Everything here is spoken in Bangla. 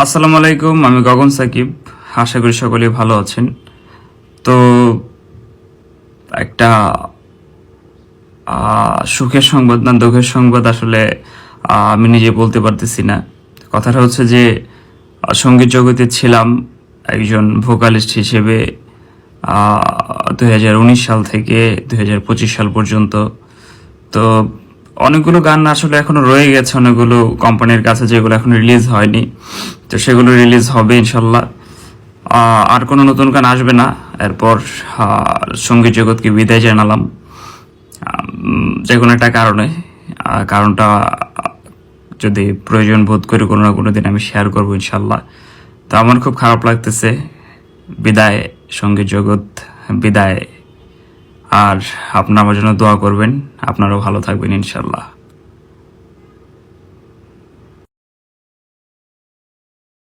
আসসালামু আলাইকুম, আমি গগন সাকিব। আশা করি সকলেই ভালো আছেন। তো একটা সুখের সংবাদ না দুঃখের সংবাদ আসলে আমি নিজে বলতে পারতেছি না। কথাটা হচ্ছে যে সঙ্গীত জগতে ছিলাম একজন ভোকালিস্ট হিসেবে 2019 সাল থেকে 2025 সাল পর্যন্ত। তো অনেকগুলো গান আসলে এখনো রয়ে গেছে, অনেকগুলো কোম্পানির কাছে যেগুলো এখন রিলিজ হয়নি। তো সেগুলো রিলিজ হবে ইনশাল্লাহ। আর কোনো নতুন গান আসবে না। এরপর সঙ্গীত জগৎকে বিদায় জানালাম যে কোনো একটা কারণে। কারণটা যদি প্রয়োজন বোধ করি কোনো না কোনো দিন আমি শেয়ার করবো ইনশাল্লাহ। তো আমার খুব খারাপ লাগতেছে। বিদায় সঙ্গীত জগৎ, বিদায়। আর আপনারা আমার জন্য দোয়া করবেন, আপনারাও ভালো থাকবেন ইনশাল্লাহ।